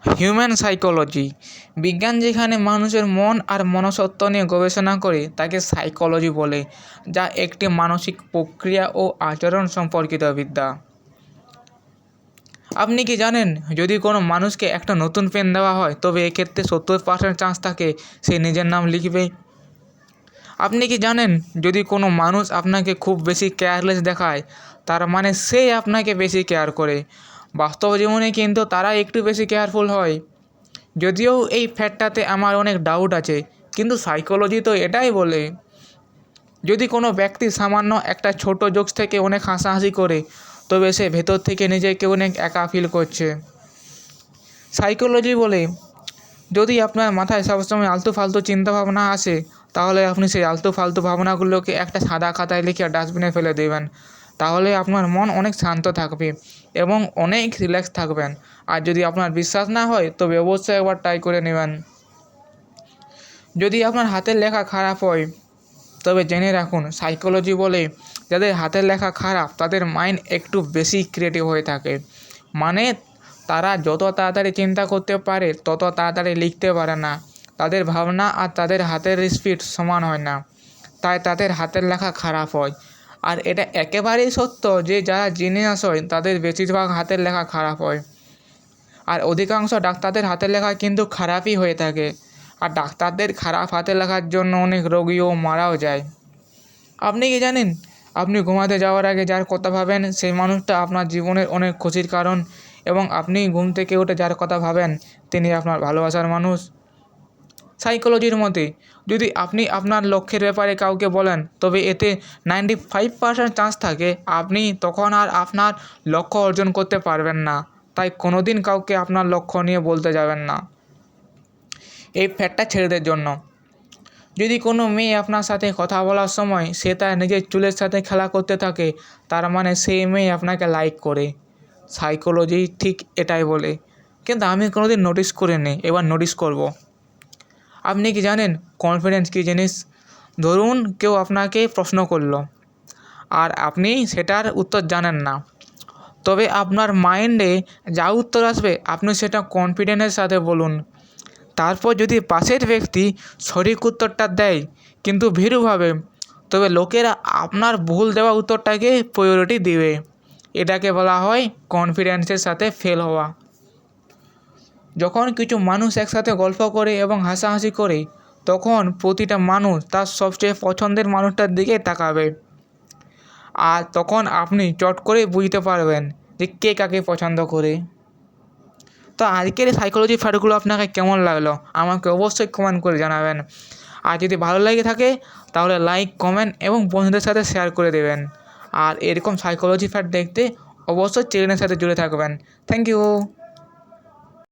Human psychology বিজ্ঞান যেখানে মানুষের মন আর মনস্তত্ত্ব নিয়ে গবেষণা করে তাকে সাইকোলজি বলে, যা একটি মানসিক প্রক্রিয়া ও আচরণ সম্পর্কিত বিদ্যা। আপনি কি জানেন, যদি কোনো মানুষকে একটা নতুন পেন দেওয়া হয় তবে এক্ষেত্রে 70% চান্স থাকে সে নিজের নাম লিখবে। আপনি কি জানেন, যদি কোনো মানুষ আপনাকে খুব বেশি কেয়ারলেস দেখায় তার মানে সে আপনাকে বেশি কেয়ার করে। বাস্তব জীবনে কিন্তু তারা একটু বেশি কেয়ারফুল হয়। যদিও এই ফ্যাক্টটাতে আমার অনেক ডাউট আছে, কিন্তু সাইকোলজি তো এটাই বলে। যদি কোনো ব্যক্তি সামান্য একটা ছোট জোকস থেকে অনেক হাসাহাসি করে, তবে সে ভেতর থেকে নিজেকে অনেক একা ফিল করছে। সাইকোলজি বলে, যদি আপনার মাথায় সবসময় আলতু ফালতু চিন্তাভাবনা আসে, তাহলে আপনি সেই আলতু ফালতু ভাবনাগুলোকে একটা সাদা খাতায় লিখে ডাস্টবিনে ফেলে দেবেন। তাহলে আপনার মন অনেক শান্ত থাকবে এবং অনেক রিল্যাক্স থাকবেন। আর যদি আপনার বিশ্বাস না হয় তবে অবশ্যই একবার ট্রাই করে নেবেন। যদি আপনার হাতের লেখা খারাপ হয়, তবে জেনে রাখুন সাইকোলজি বলে, যাদের হাতের লেখা খারাপ তাদের মাইন্ড একটু বেশি ক্রিয়েটিভ হয়ে থাকে। মানে তারা যত তাড়াতাড়ি চিন্তা করতে পারে তত তাড়াতাড়ি লিখতে পারে না। তাদের ভাবনা আর তাদের হাতের স্পিড সমান হয় না, তাই তাদের হাতের লেখা খারাপ হয়। আর এটা একেবারেই সত্য যে যারা জিনিয়াস হয় তাদের বেশিরভাগ হাতের লেখা খারাপ হয়। আর অধিকাংশ ডাক্তারদের হাতের লেখা কিন্তু খারাপই হয়ে থাকে। আর ডাক্তারদের খারাপ হাতের লেখার জন্য অনেক রোগীও মারাও যায়। আপনি কি জানেন, আপনি ঘুমাতে যাওয়ার আগে যার কথা ভাবেন সেই মানুষটা আপনার জীবনের অনেক খুশির কারণ, এবং আপনি ঘুম থেকে উঠে যার কথা ভাবেন তিনি আপনার ভালোবাসার মানুষ। সাইকোলজির মতে, যদি আপনি আপনার লক্ষ্যের ব্যাপারে কাউকে বলেন তবে এতে 95% চান্স থাকে আপনি তখন আর আপনার লক্ষ্য অর্জন করতে পারবেন না। তাই কোনো দিন কাউকে আপনার লক্ষ্য নিয়ে বলতে যাবেন না। এই ফ্যাক্টটা ছেলেদের জন্য, যদি কোনো মেয়ে আপনার সাথে কথা বলার সময় সে তার নিজের চুলের সাথে খেলা করতে থাকে, তার মানে সেই মেয়ে আপনাকে লাইক করে। সাইকোলজি ঠিক এটাই বলে, কিন্তু আমি কোনোদিন নোটিস করিনি, এবার নোটিস করব। আপনি কি জানেন কনফিডেন্স কী জিনিস? ধরুন কেউ আপনাকে প্রশ্ন করলো আর আপনি সেটার উত্তর জানেন না, তবে আপনার মাইন্ডে যা উত্তর আসবে আপনি সেটা কনফিডেন্সের সাথে বলুন। তারপর যদি পাশের ব্যক্তি সঠিক উত্তরটা দেয় কিন্তু ভীরুভাবে, তবে লোকেরা আপনার ভুল দেওয়া উত্তরটাকে প্রায়োরিটি দেবে। এটাকে বলা হয় কনফিডেন্সের সাথে ফেল হওয়া। যখন কিছু মানুষ একসাথে গল্প করে এবং হাসাহাসি করে, তখন প্রতিটা মানুষ তার সবচেয়ে পছন্দের মানুষটার দিকে তাকাবে। আর তখন আপনি চট করে বুঝতে পারবেন যে কে কাকে পছন্দ করে। তো আজকের এই সাইকোলজি ফ্যাক্টগুলো আপনাকে কেমন লাগলো আমাকে অবশ্যই কমেন্ট করে জানাবেন। আর যদি ভালো লেগে থাকে তাহলে লাইক, কমেন্ট এবং বন্ধুদের সাথে শেয়ার করে দেবেন। আর এরকম সাইকোলজি ফ্যাক্ট দেখতে অবশ্যই চ্যানেলের সাথে জুড়ে থাকবেন। Thank you.